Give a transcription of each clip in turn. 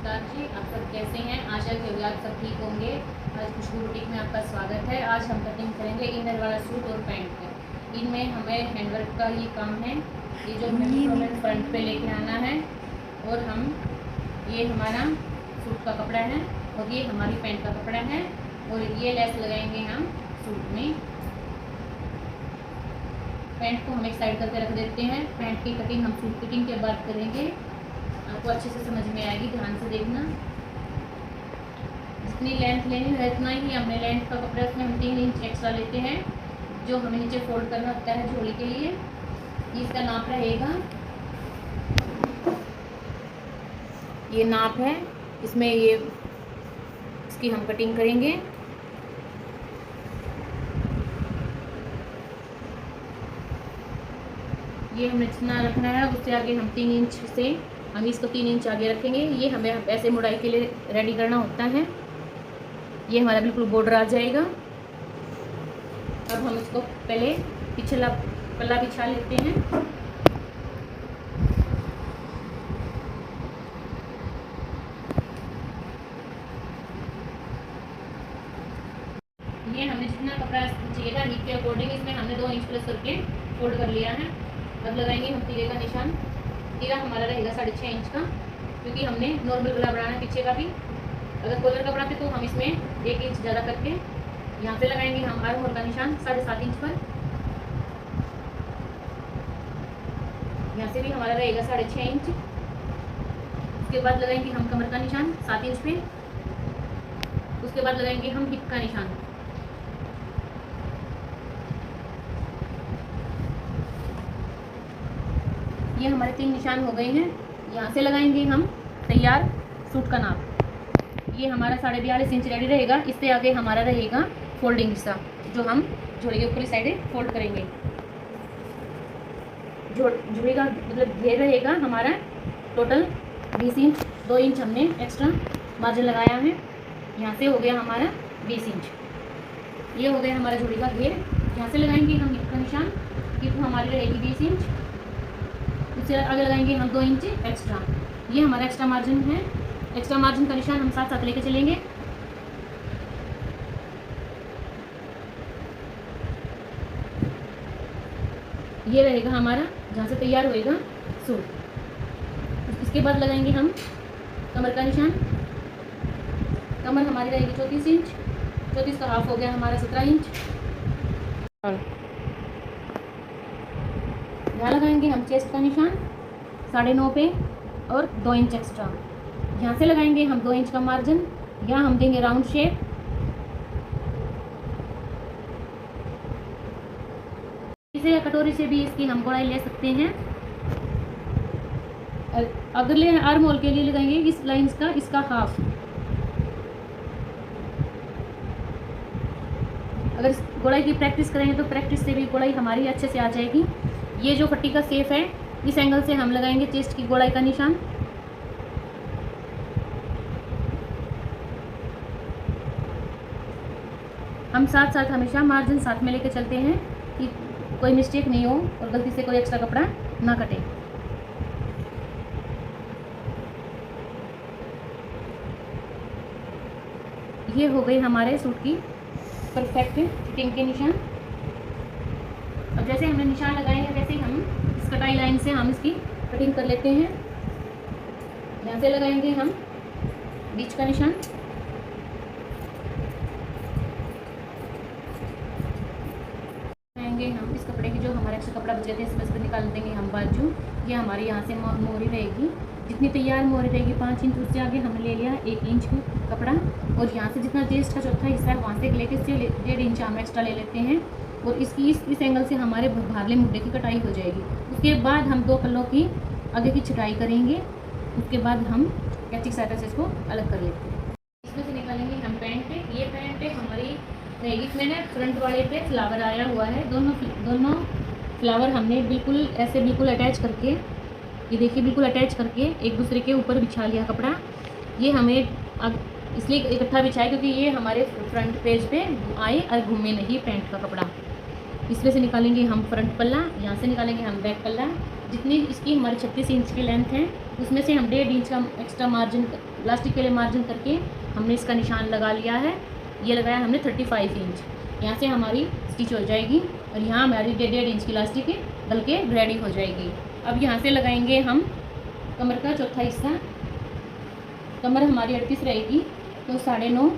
नमस्कार जी, आप सब कैसे हैं। आशा करूँगी आप सब ठीक होंगे। आज खुशबू बुटीक में आपका स्वागत है। आज हम कटिंग करेंगे इनर वाला सूट और पैंट का। इनमें हमें हैंडवर्क का ये काम है। ये जो हमें फ्रंट पे लेके आना है और हम ये हमारा सूट का कपड़ा है और ये हमारी पैंट का कपड़ा है और ये लेस लगाएंगे हम सूट में। पैंट को हम एक साइड करके रख देते हैं। पैंट की कटिंग हम सूट कटिंग के बाद करेंगे। आपको अच्छे से समझ में आएगी, ध्यान से देखना। जितनी लेंथ लेनी है उतना ही हमने लेंथ का कपड़ा उसमें हम 3 इंच एक्स्ट्रा लेते हैं जो हमें नीचे फोल्ड करना होता है झोली के लिए। इसका नाप रहेगा, ये नाप है, इसमें ये इसकी हम कटिंग करेंगे। ये हमें जितना रखना है उससे आगे हम 3 इंच से हम इसको 3 इंच आगे रखेंगे। ये हमें ऐसे मुड़ाई के लिए रेडी करना होता है। ये हमारा बिल्कुल बॉर्डर आ जाएगा। अब हम इसको पहले पिछला पल्ला बिछा लेते हैं। ये हमने जितना कपड़ा चाहिए था हीप के अकॉर्डिंग इसमें हमने 2 इंच प्लस करके फोल्ड कर लिया है। अब लगाएंगे हम तीरे का निशान। तीरा हमारा रहेगा 6.5 इंच का, क्योंकि हमने नॉर्मल गला बनाना है पीछे का भी। अगर कॉलर का बनाते तो हम इसमें 1 इंच ज़्यादा करके यहाँ से लगाएंगे हम आर्म होल का निशान 7.5 इंच पर। यहाँ से भी हमारा रहेगा 6.5 इंच। उसके बाद लगाएंगे हम कमर का निशान 7 इंच पे। उसके बाद लगाएंगे हम हिप का निशान। ये हमारे 3 निशान हो गए हैं। यहाँ से लगाएंगे हम तैयार सूट का नाप। ये हमारा 42.5 इंच रेडी रहेगा। इससे आगे हमारा रहेगा फोल्डिंग हिस्सा जो हम झोली के ऊपरी साइड फोल्ड करेंगे। झोली का मतलब घेर रहेगा हमारा टोटल 20 इंच। 2 इंच हमने एक्स्ट्रा मार्जिन लगाया है। यहाँ से हो गया हमारा 20 इंच। ये हो गया हमारा झोली का घेर। यहाँ से लगाएंगे हम हिप का निशान। हिप हमारी रहेगी 20 इंच। उससे आगे लगाएंगे हम 2 इंच एक्स्ट्रा। ये हमारा एक्स्ट्रा मार्जिन है। एक्स्ट्रा मार्जिन का निशान हम साथ साथ लेके चलेंगे। ये रहेगा हमारा जहाँ से तैयार होएगा सूट। इसके बाद लगाएंगे हम कमर का निशान। कमर हमारी रहेगी 34 इंच। 34 का हाफ हो गया हमारा 17 इंच। यहाँ लगाएंगे हम चेस्ट का निशान 9.5 पे और 2 इंच एक्स्ट्रा। यहाँ से लगाएंगे हम 2 इंच का मार्जिन। यहाँ हम देंगे राउंड शेप। इसे या कटोरी से भी इसकी हम गोलाई ले सकते हैं। अगले आर्म होल के लिए लगाएंगे इस लाइंस का इसका हाफ। अगर इस गोलाई की प्रैक्टिस करेंगे तो प्रैक्टिस से भी गोलाई हमारी अच्छे से आ जाएगी। ये जो पट्टी का शेप है इस एंगल से हम लगाएंगे चेस्ट की गोलाई का निशान। हम साथ साथ हमेशा मार्जिन साथ में लेके चलते हैं कि कोई मिस्टेक नहीं हो और गलती से कोई एक्स्ट्रा कपड़ा ना कटे। ये हो गई हमारे सूट की परफेक्ट फिटिंग के निशान। अब जैसे हमने निशान लगाए हैं वैसे हम इस कटाई लाइन से हम इसकी कटिंग कर लेते हैं। यहाँ से लगाएंगे हम बीच का निशान। लगाएंगे हम इस कपड़े की जो हमारा एक्स्ट्रा कपड़ा बच जाते हैं इसमें से निकाल देंगे हम बाजू। ये हमारी यहाँ से मोहरी रहेगी। जितनी तैयार मोहरी रहेगी 5 इंच, उससे आगे हमने ले लिया 1 इंच कपड़ा और यहाँ से जितना चेस्ट का चौथा हिस्सा है वहाँ से लेके 1.5 इंच हम एक्स्ट्रा ले लेते हैं और इसकी इस एंगल से हमारे भार्ले मुड्डे की कटाई हो जाएगी। उसके बाद हम 2 पल्लों की आगे की छटाई करेंगे। उसके बाद हम कैचिंग साइड से इसको अलग कर लेते हैं। इसमें से निकालेंगे हम पैंट। ये पैंट हमारी रहेगी। इसमें ना फ्रंट वाले पे फ्लावर आया हुआ है। दोनों फ्लावर हमने बिल्कुल ऐसे बिल्कुल अटैच करके, ये देखिए बिल्कुल अटैच करके एक दूसरे के ऊपर बिछा लिया कपड़ा। ये हमें इसलिए इकट्ठा बिछाए क्योंकि ये हमारे फ्रंट पेज पे आए और घूमे नहीं पैंट का कपड़ा। इसमें से निकालेंगे हम फ्रंट पल्ला, यहाँ से निकालेंगे हम बैक पल्ला। जितनी इसकी हमारी 36 इंच की लेंथ है उसमें से हम 1.5 इंच का एक्स्ट्रा मार्जिन प्लास्टिक के लिए मार्जिन करके हमने इसका निशान लगा लिया है। ये लगाया हमने 35 इंच। यहाँ से हमारी स्टिच हो जाएगी और यहाँ हमारी 1.5 इंच की इलास्टिक डल के रेडी हो जाएगी। अब यहाँ से लगाएंगे हम कमर का चौथा हिस्सा। कमर हमारी 38 रहेगी तो 9.5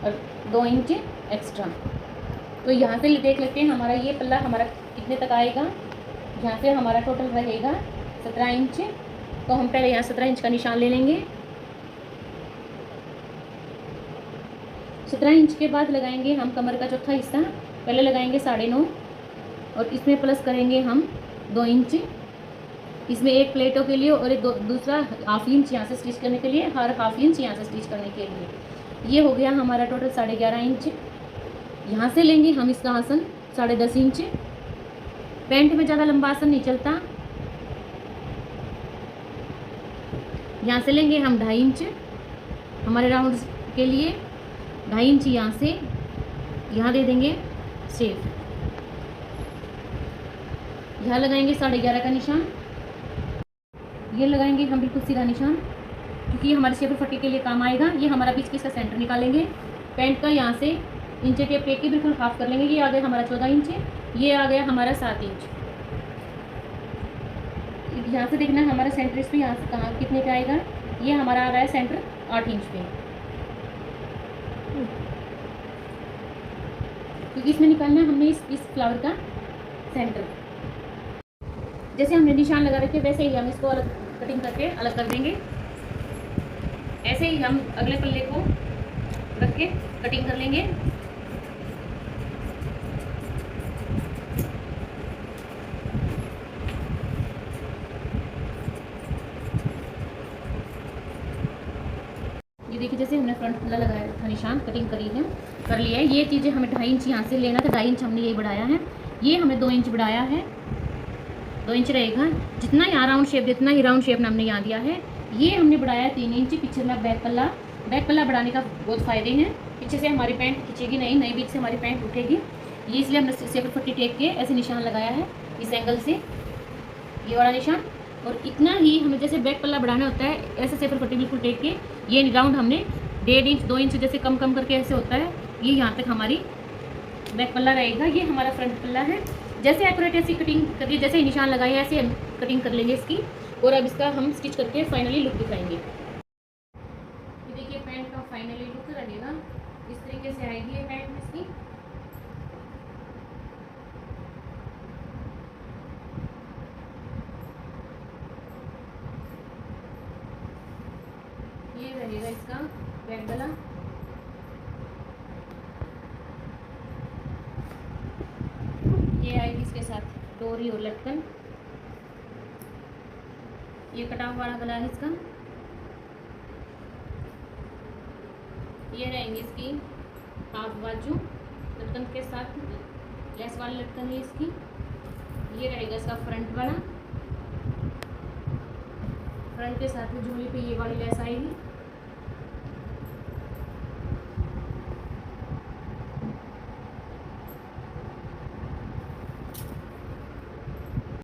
और 2 इंच एक्स्ट्रा। तो यहाँ से देख लेते हैं हमारा ये पल्ला हमारा कितने तक आएगा। यहाँ से हमारा टोटल रहेगा 17 इंच। तो हम पहले यहाँ 17 इंच का निशान ले लेंगे। 17 इंच के बाद लगाएंगे हम कमर का चौथा हिस्सा। पहले लगाएंगे 9.5 और इसमें प्लस करेंगे हम 2 इंच। इसमें एक प्लेटों के लिए और एक दूसरा हाफ इंच यहाँ से स्टिच करने के लिए, हर हाफ इंच यहाँ से स्टिच करने के लिए। ये हो गया हमारा टोटल 11.5 इंच। यहाँ से लेंगे हम इसका आसन 10.5 इंच। पैंट में ज़्यादा लंबा आसन नहीं चलता। यहाँ से लेंगे हम 2.5 इंच हमारे राउंड के लिए। 2.5 इंच यहाँ से यहाँ दे देंगे शेप। यहाँ लगाएंगे 11.5 का निशान। ये लगाएंगे हम बिल्कुल सीधा निशान क्योंकि ये हमारे शेपर पट्टी के लिए काम आएगा। ये हमारा बीच का सेंटर निकालेंगे। पैंट का यहाँ से इंच टेप के बिल्कुल हाफ कर लेंगे। ये आ गया हमारा 14 इंच। ये आ गया हमारा 7 इंच। यहाँ से देखना हमारा सेंटर इस पर यहाँ से कहाँ कितने पे आएगा। ये हमारा आ रहा है सेंटर 8 इंच पे, क्योंकि इसमें निकालना हमने इस फ्लावर का सेंटर। जैसे हमने निशान लगा रखे वैसे ही हम इसको अलग कटिंग करके अलग कर देंगे। ऐसे ही हम अगले पल्ले को रख के कटिंग कर लेंगे। ये देखिए जैसे हमने फ्रंट पल्ला लगाया था निशान कटिंग कर लिया है। ये चीज़ें हमें 2.5 इंच यहाँ से लेना था। 2.5 इंच हमने ये बढ़ाया है। ये हमने 2 इंच बढ़ाया है। 2 इंच रहेगा। जितना यहाँ राउंड शेप जितना ही राउंड शेप हमने यहाँ दिया है। ये हमने बढ़ाया 3 इंच। पीछे में बैक पल्ला बढ़ाने का बहुत फ़ायदे हैं। पीछे से हमारी पैंट खींचेगी नहीं, नई बीच से हमारी पैंट उठेगी। ये इसलिए हमने शेपर पट्टी टेक के ऐसे निशान लगाया है इस एंगल से, ये वाला निशान। और इतना ही हमें जैसे बैक पल्ला बढ़ाना होता है ऐसे शेपर पट्टी बिल्कुल टेक के ये राउंड हमने 1.5 इंच 2 इंच जैसे कम करके ऐसे होता है। ये यहाँ तक हमारी बैक पल्ला रहेगा। ये हमारा फ्रंट पल्ला है। जैसे एक्यूरेट ऐसी कटिंग करिए, जैसे ही निशान लगाए ऐसे हम कटिंग कर लेंगे इसकी। और अब इसका हम स्टिच करके फाइनली लुक दिखाएंगे। ये देखिए पैंट का फाइनली लुक रहेगा इस तरीके से आएगी ये पैंट इसकी। ये रहेगा इसका बैक गला। ये आएगी इसके साथ डोरी और लटकन। ये कटाव वाला गला है इसका। ये रहेंगी इसकी हाफ बाजू लटकन के साथ, लेस वाली लटकन है इसकी। ये रहेगा इसका फ्रंट वाला, फ्रंट के साथ में झोली पे ये वाली लेस